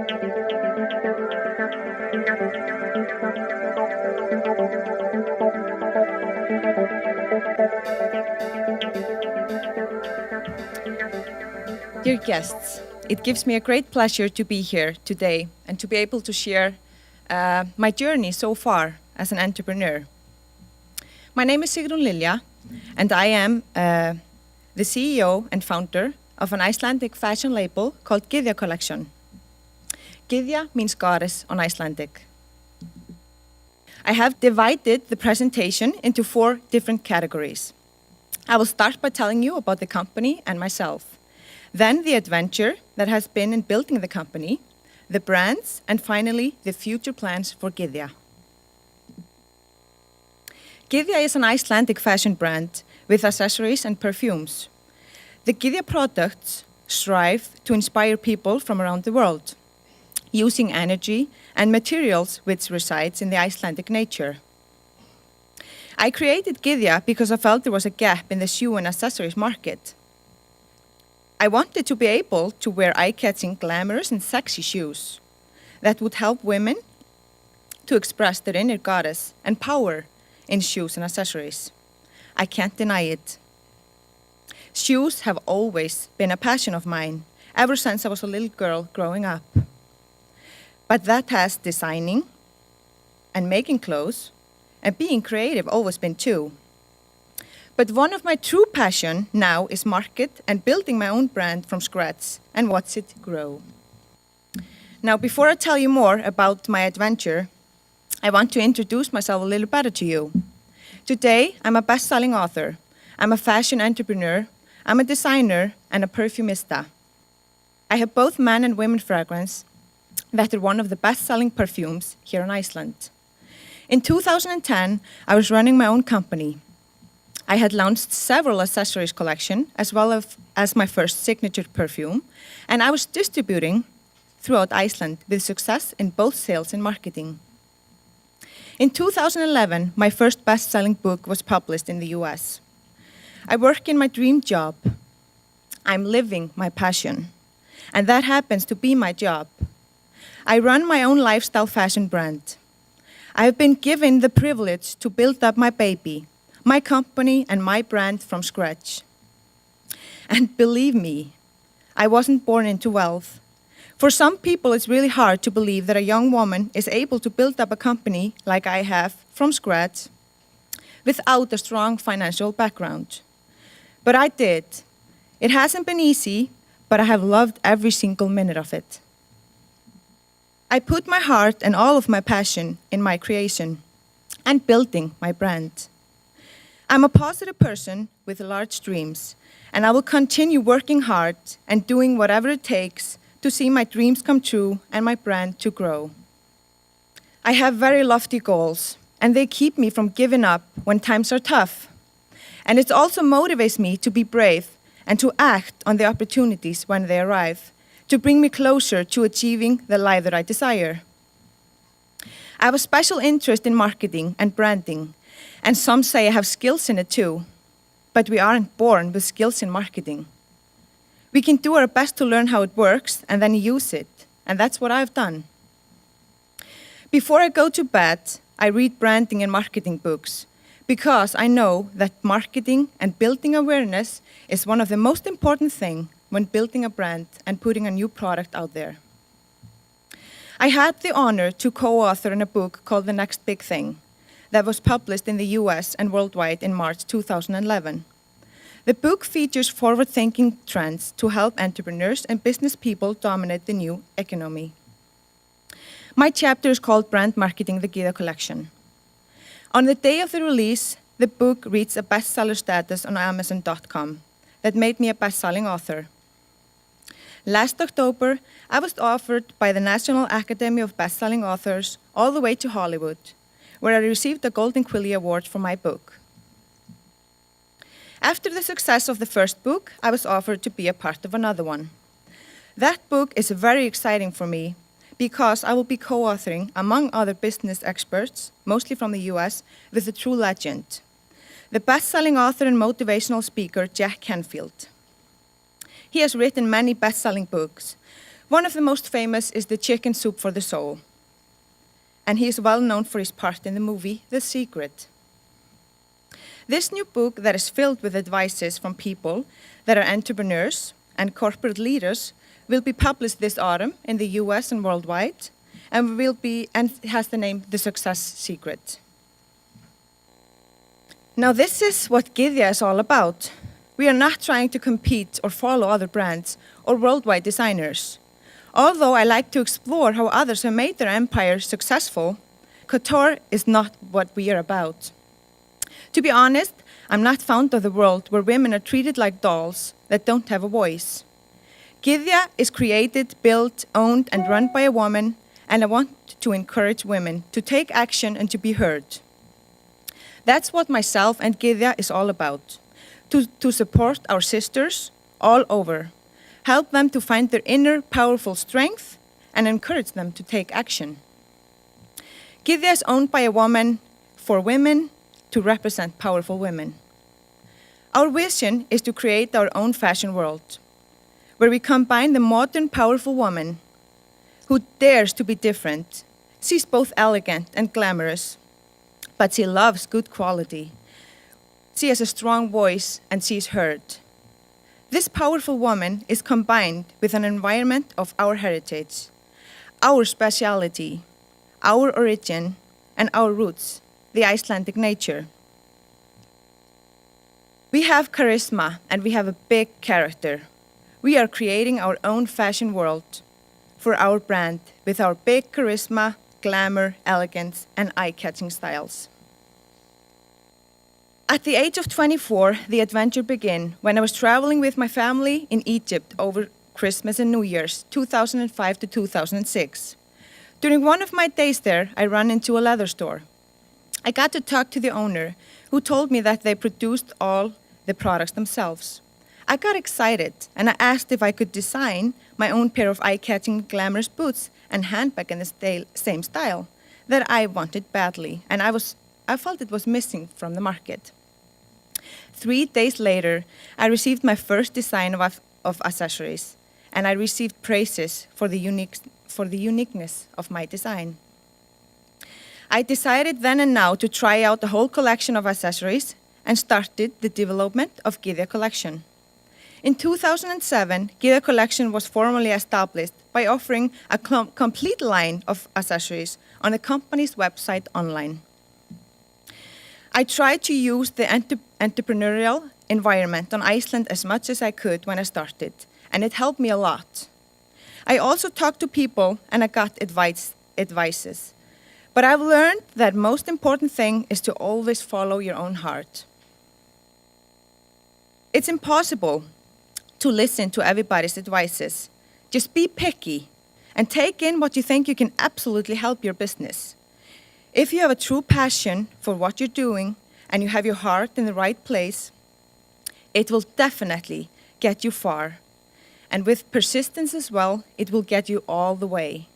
Dear guests, it gives me a great pleasure to be here today and to be able to share my journey so far as an entrepreneur. My name is Sigrún Lilja, and I am the CEO and founder of an Icelandic fashion label called Gydja Collection. Gydja means goddess on Icelandic. I have divided the presentation into 4 different categories. I will start by telling you about the company and myself. Then the adventure that has been in building the company, the brands, and finally the future plans for Gydja. Gydja is an Icelandic fashion brand with accessories and perfumes. The Gydja products strive to inspire people from around the world, using energy and materials which resides in the Icelandic nature. I created Gydja because I felt there was a gap in the shoe and accessories market. I wanted to be able to wear eye-catching, glamorous and sexy shoes that would help women to express their inner goddess and power in shoes and accessories. I can't deny it. Shoes have always been a passion of mine, ever since I was a little girl growing up. But that has designing and making clothes and being creative always been too. But one of my true passion now is market and building my own brand from scratch and watch it grow. Now, before I tell you more about my adventure, I want to introduce myself a little better to you. Today, I'm a best-selling author. I'm a fashion entrepreneur. I'm a designer and a perfumista. I have both men and women fragrance that are one of the best-selling perfumes here in Iceland. In 2010, I was running my own company. I had launched several accessories collection as well as my first signature perfume, and I was distributing throughout Iceland with success in both sales and marketing. In 2011, my first best-selling book was published in the US. I work in my dream job. I'm living my passion, and that happens to be my job. I run my own lifestyle fashion brand. I have been given the privilege to build up my baby, my company and my brand from scratch. And believe me, I wasn't born into wealth. For some people, it's really hard to believe that a young woman is able to build up a company like I have from scratch without a strong financial background. But I did. It hasn't been easy, but I have loved every single minute of it. I put my heart and all of my passion in my creation and building my brand. I'm a positive person with large dreams, and I will continue working hard and doing whatever it takes to see my dreams come true and my brand to grow. I have very lofty goals, and they keep me from giving up when times are tough. And it also motivates me to be brave and to act on the opportunities when they arrive, to bring me closer to achieving the life that I desire. I have a special interest in marketing and branding, and some say I have skills in it too, but we aren't born with skills in marketing. We can do our best to learn how it works and then use it, and that's what I've done. Before I go to bed, I read branding and marketing books, because I know that marketing and building awareness is one of the most important things when building a brand and putting a new product out there. I had the honor to co-author in a book called The Next Big Thing, that was published in the US and worldwide in March 2011. The book features forward-thinking trends to help entrepreneurs and business people dominate the new economy. My chapter is called Brand Marketing the Gydja Collection. On the day of the release, the book reached a bestseller status on Amazon.com that made me a best-selling author. Last October, I was offered by the National Academy of Best-Selling Authors all the way to Hollywood, where I received the Golden Quilly Award for my book. After the success of the first book, I was offered to be a part of another one. That book is very exciting for me because I will be co-authoring, among other business experts, mostly from the US, with a true legend, the best-selling author and motivational speaker, Jack Canfield. He has written many best-selling books, One of the most famous is the chicken soup for the soul. And he is well known for his part in the movie The Secret. This new book that is filled with advices from people that are entrepreneurs and corporate leaders will be published this autumn in the US and worldwide, and has the name The Success Secret. Now this is what Gydja is all about. We are not trying to compete or follow other brands or worldwide designers. Although I like to explore how others have made their empires successful, couture is not what we are about. To be honest, I'm not fond of the world where women are treated like dolls that don't have a voice. Gydja is created, built, owned, and run by a woman, and I want to encourage women to take action and to be heard. That's what myself and Gydja is all about, to support our sisters all over, help them to find their inner powerful strength, and encourage them to take action. Gydja is owned by a woman for women to represent powerful women. Our vision is to create our own fashion world, where we combine the modern, powerful woman who dares to be different. She's both elegant and glamorous, but she loves good quality. She has a strong voice and she is heard. This powerful woman is combined with an environment of our heritage, our speciality, our origin, and our roots, the Icelandic nature. We have charisma and we have a big character. We are creating our own fashion world for our brand with our big charisma, glamour, elegance, and eye-catching styles. At the age of 24, the adventure began when I was traveling with my family in Egypt over Christmas and New Year's, 2005 to 2006. During one of my days there, I ran into a leather store. I got to talk to the owner, who told me that they produced all the products themselves. I got excited, and I asked if I could design my own pair of eye-catching glamorous boots and handbag in the same style that I wanted badly, and I felt it was missing from the market. 3 days later, I received my first design of accessories, and I received praises for the uniqueness of my design. I decided then and now to try out the whole collection of accessories and started the development of Gydja Collection. In 2007, Gydja Collection was formally established by offering a complete line of accessories on the company's website online. I tried to use the entrepreneurial environment on Iceland as much as I could when I started, and it helped me a lot. I also talked to people and I got advices. But I've learned that most important thing is to always follow your own heart. It's impossible to listen to everybody's advices. Just be picky and take in what you think you can absolutely help your business. If you have a true passion for what you're doing and you have your heart in the right place, it will definitely get you far. And with persistence as well, it will get you all the way.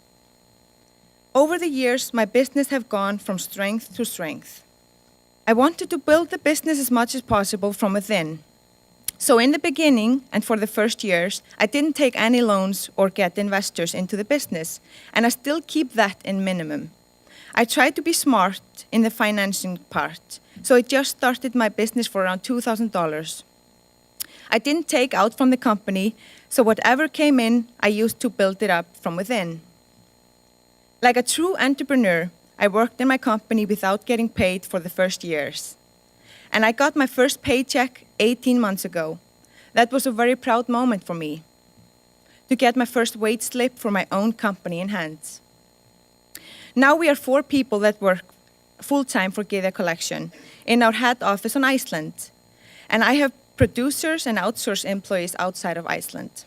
Over the years, my business have gone from strength to strength. I wanted to build the business as much as possible from within. So in the beginning, and for the first years, I didn't take any loans or get investors into the business, and I still keep that in minimum. I tried to be smart in the financing part, so I just started my business for around $2,000. I didn't take out from the company, so whatever came in, I used to build it up from within. Like a true entrepreneur, I worked in my company without getting paid for the first years. And I got my first paycheck 18 months ago. That was a very proud moment for me, to get my first wage slip for my own company in hands. Now we are 4 people that work full-time for Gydja Collection in our head office on Iceland. And I have producers and outsourced employees outside of Iceland.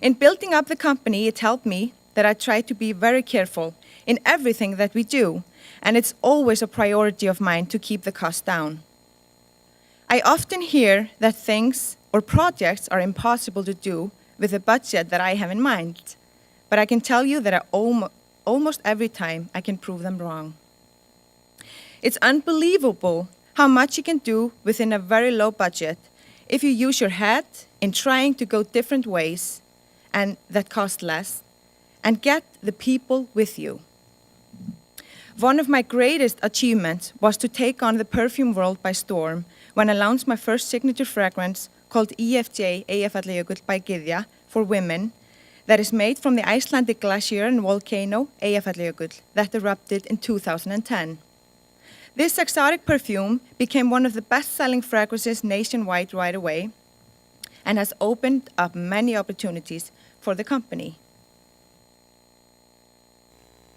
In building up the company, it helped me that I try to be very careful in everything that we do, and it's always a priority of mine to keep the cost down. I often hear that things or projects are impossible to do with the budget that I have in mind, but I can tell you that almost every time I can prove them wrong. It's unbelievable how much you can do within a very low budget if you use your head in trying to go different ways and that cost less, and get the people with you. One of my greatest achievements was to take on the perfume world by storm when I launched my first signature fragrance called EFJ Eyjafjallajökull by Gydja for women that is made from the Icelandic glacier and volcano Eyjafjallajökull that erupted in 2010. This exotic perfume became one of the best-selling fragrances nationwide right away and has opened up many opportunities for the company.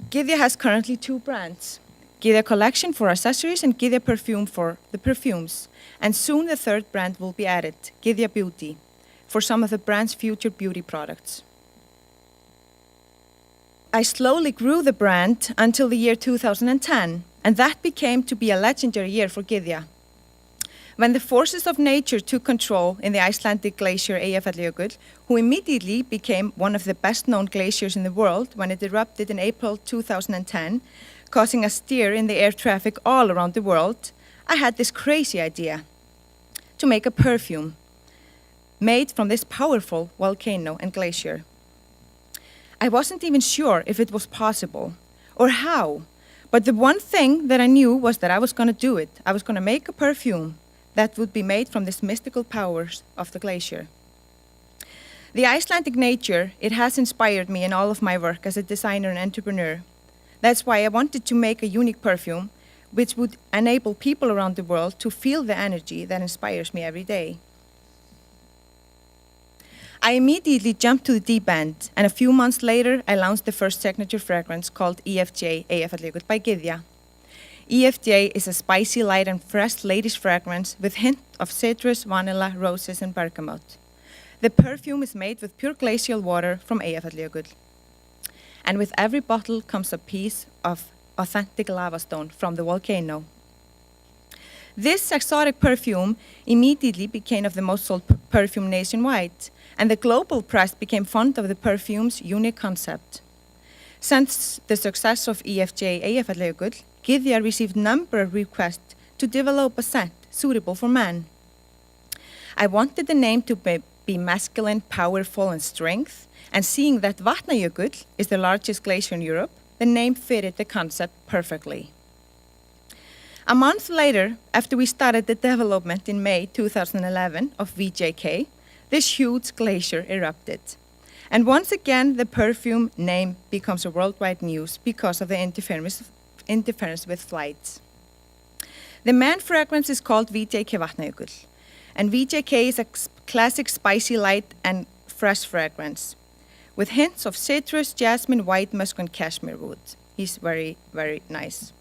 Gydja has currently 2 brands, Gydja Collection for accessories and Gydja Perfume for the perfumes, and soon the 3rd brand will be added, Gydja Beauty, for some of the brand's future beauty products. I slowly grew the brand until the year 2010, and that became to be a legendary year for Gydja. When the forces of nature took control in the Icelandic glacier Eyjafjallajökull, who immediately became one of the best-known glaciers in the world when it erupted in April 2010, causing a stir in the air traffic all around the world, I had this crazy idea to make a perfume made from this powerful volcano and glacier. I wasn't even sure if it was possible or how, but the one thing that I knew was that I was going to do it. I was going to make a perfume that would be made from this mystical powers of the glacier. The Icelandic nature, it has inspired me in all of my work as a designer and entrepreneur. That's why I wanted to make a unique perfume which would enable people around the world to feel the energy that inspires me every day. I immediately jumped to the deep end, and a few months later, I launched the first signature fragrance called EFJ Eyjafjallajökull by Gydja. EFJ is a spicy, light, and fresh ladies' fragrance with hint of citrus, vanilla, roses, and bergamot. The perfume is made with pure glacial water from Eyjafjallajökull. And with every bottle comes a piece of authentic lava stone from the volcano. This exotic perfume immediately became of the most sold perfume nationwide, and the global press became fond of the perfume's unique concept. Since the success of EFJ Eyjafjallajökull, Gydja received a number of requests to develop a scent suitable for men. I wanted the name to be masculine, powerful, and strength, and seeing that Vatnajökull is the largest glacier in Europe, the name fitted the concept perfectly. A month later, after we started the development in May 2011 of VJK, this huge glacier erupted. And once again, the perfume name becomes a worldwide news because of the interference with flights. The man fragrance is called VJK Vatnajökull, and VJK is a classic spicy, light, and fresh fragrance with hints of citrus, jasmine, white musk, and cashmere wood. He's very, very nice.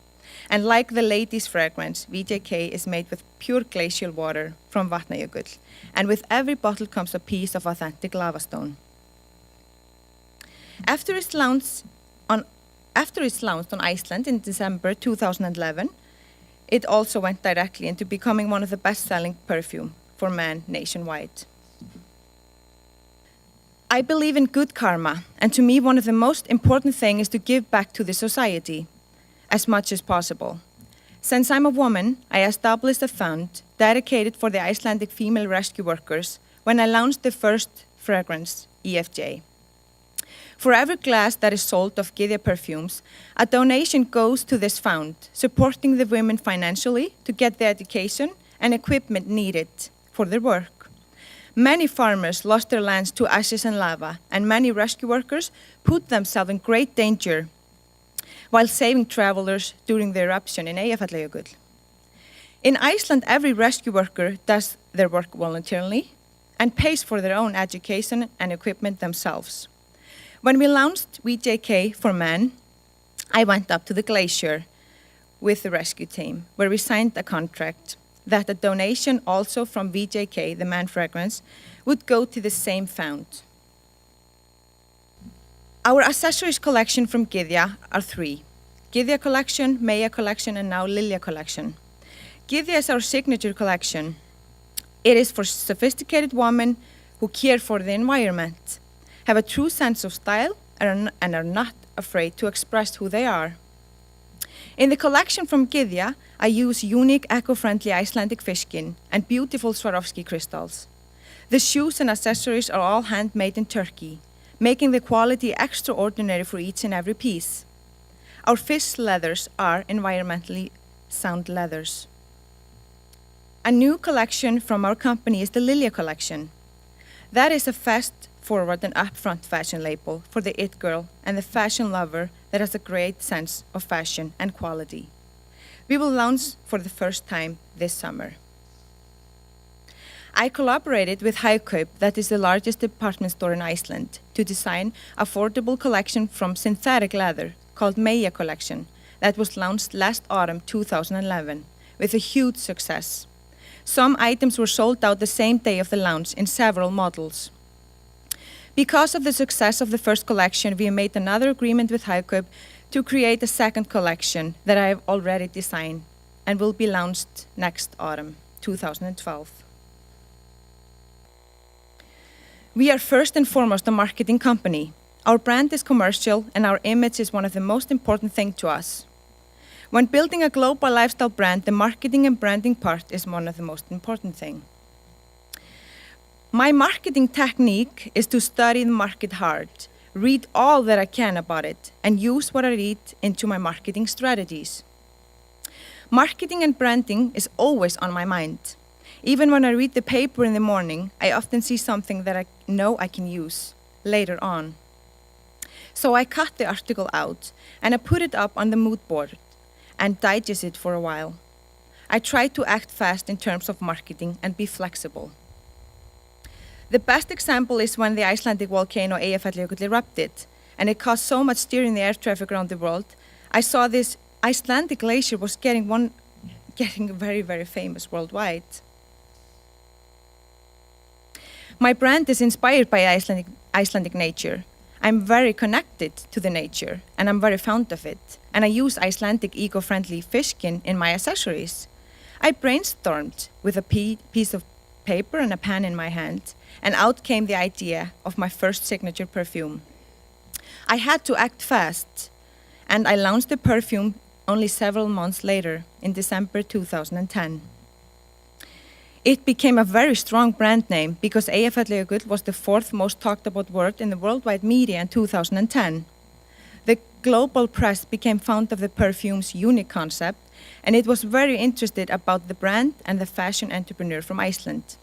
And like the ladies' fragrance, VJK is made with pure glacial water from Vatnajökull, and with every bottle comes a piece of authentic lava stone. After its launch on Iceland in December 2011, it also went directly into becoming one of the best-selling perfume for men nationwide. I believe in good karma, and to me one of the most important things is to give back to the society as much as possible. Since I'm a woman, I established a fund dedicated for the Icelandic female rescue workers when I launched the first fragrance, EFJ. For every glass that is sold of Gydja perfumes, a donation goes to this fund, supporting the women financially to get the education and equipment needed for their work. Many farmers lost their lands to ashes and lava, and many rescue workers put themselves in great danger while saving travelers during the eruption in Eyjafjallajökull. In Iceland, every rescue worker does their work voluntarily and pays for their own education and equipment themselves. When we launched VJK for men, I went up to the glacier with the rescue team, where we signed a contract that a donation also from VJK, the man fragrance, would go to the same fund. Our accessories collection from Gydja are 3. Gydja Collection, Gydja Collection, and now Lilja Collection. Gydja is our signature collection. It is for sophisticated women who care for the environment, have a true sense of style, and are not afraid to express who they are. In the collection from Gydja, I use unique eco-friendly Icelandic fish skin and beautiful Swarovski crystals. The shoes and accessories are all handmade in Turkey, making the quality extraordinary for each and every piece. Our fish leathers are environmentally sound leathers. A new collection from our company is the Lilja Collection. That is a fast-forward and upfront fashion label for the it girl and the fashion lover that has a great sense of fashion and quality. We will launch for the first time this summer. I collaborated with Haugkaup, that is the largest department store in Iceland, to design affordable collection from synthetic leather called Gydja Collection that was launched last autumn 2011 with a huge success. Some items were sold out the same day of the launch in several models. Because of the success of the first collection, we made another agreement with Haugkaup to create a second collection that I have already designed and will be launched next autumn 2012. We are first and foremost a marketing company. Our brand is commercial and our image is one of the most important things to us. When building a global lifestyle brand, the marketing and branding part is one of the most important things. My marketing technique is to study the market hard, read all that I can about it, and use what I read into my marketing strategies. Marketing and branding is always on my mind. Even when I read the paper in the morning, I often see something that I know I can use later on. So I cut the article out and I put it up on the mood board and digest it for a while. I try to act fast in terms of marketing and be flexible. The best example is when the Icelandic volcano Eyjafjallajökull erupted and it caused so much stir in the air traffic around the world. I saw this Icelandic glacier was getting very, very famous worldwide. My brand is inspired by Icelandic nature. I'm very connected to the nature and I'm very fond of it. And I use Icelandic eco-friendly fish skin in my accessories. I brainstormed with a piece of paper and a pen in my hand, and out came the idea of my first signature perfume. I had to act fast, and I launched the perfume only several months later in December 2010. It became a very strong brand name because Eyjafjallajökull was the fourth most talked about word in the worldwide media in 2010. The global press became fond of the perfume's unique concept, and it was very interested about the brand and the fashion entrepreneur from Iceland.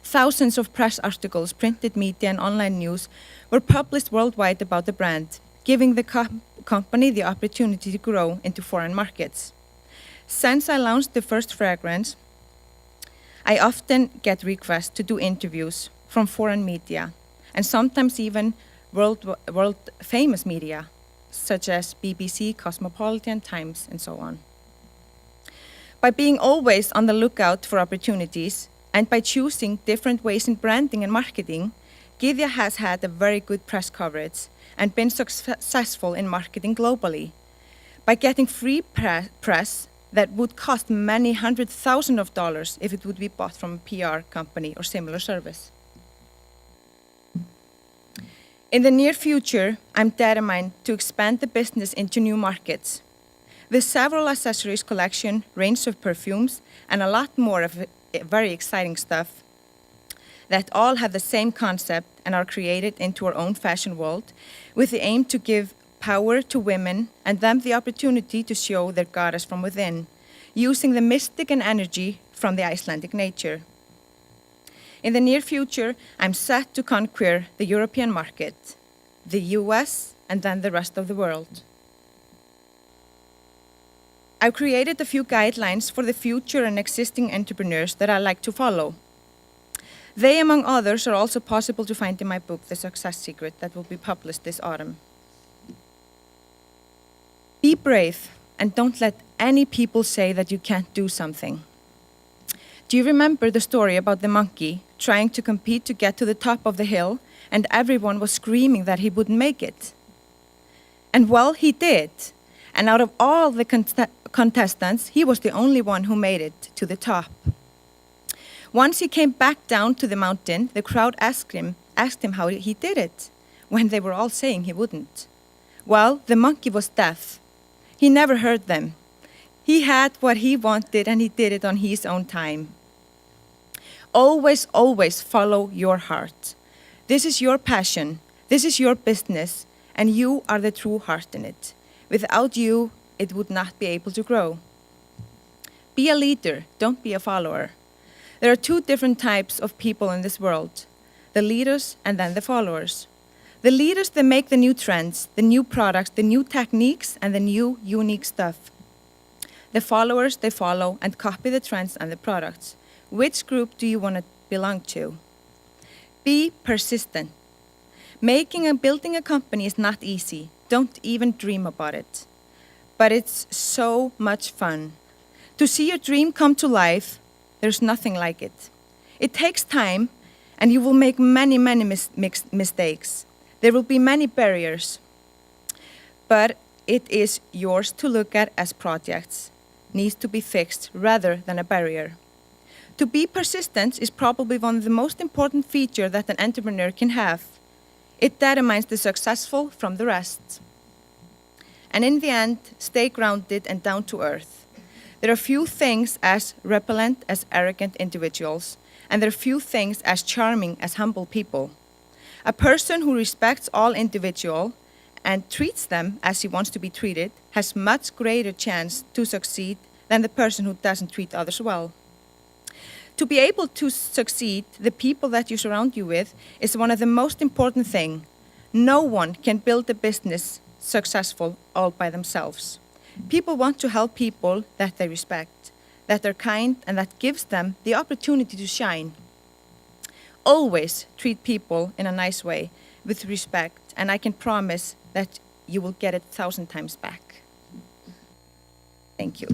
Thousands of press articles, printed media, and online news were published worldwide about the brand, giving the company the opportunity to grow into foreign markets. Since I launched the first fragrance, I often get requests to do interviews from foreign media, and sometimes even world famous media, such as BBC, Cosmopolitan, Times, and so on. By being always on the lookout for opportunities, and by choosing different ways in branding and marketing, Gyðja has had a very good press coverage and been successful in marketing globally. By getting free press that would cost many $100,000 if it would be bought from a PR company or similar service. In the near future, I'm determined to expand the business into new markets. With several accessories collection, range of perfumes, and a lot more of very exciting stuff that all have the same concept and are created into our own fashion world with the aim to give power to women and them the opportunity to show their goddess from within, using the mystic and energy from the Icelandic nature. In the near future, I'm set to conquer the European market, the US, and then the rest of the world. I've created a few guidelines for the future and existing entrepreneurs that I like to follow. They, among others, are also possible to find in my book, The Success Secret, that will be published this autumn. Be brave and don't let any people say that you can't do something. Do you remember the story about the monkey trying to compete to get to the top of the hill and everyone was screaming that he wouldn't make it? And well, he did. And out of all the contestants, he was the only one who made it to the top. Once he came back down to the mountain, the crowd asked him how he did it, when they were all saying he wouldn't. Well, the monkey was deaf. He never heard them. He had what he wanted and he did it on his own time. Always, always follow your heart. This is your passion. This is your business, and you are the true heart in it. Without you, it would not be able to grow. Be a leader, don't be a follower. There are two different types of people in this world, the leaders and then the followers. The leaders, they make the new trends, the new products, the new techniques, and the new unique stuff. The followers, they follow and copy the trends and the products. Which group do you want to belong to? Be persistent. Making and building a company is not easy. Don't even dream about it. But it's so much fun. To see your dream come to life, there's nothing like it. It takes time, and you will make many mistakes. There will be many barriers. But it is yours to look at as projects. Needs to be fixed rather than a barrier. To be persistent is probably one of the most important features that an entrepreneur can have. It determines the successful from the rest. And in the end, stay grounded and down to earth. There are few things as repellent as arrogant individuals, and there are few things as charming as humble people. A person who respects all individuals and treats them as he wants to be treated has much greater chance to succeed than the person who doesn't treat others well. To be able to succeed, the people that you surround you with is one of the most important things. No one can build a business successful all by themselves. People want to help people that they respect, that are kind, and that gives them the opportunity to shine. Always treat people in a nice way, with respect, and I can promise that you will get it 1,000 times back. Thank you.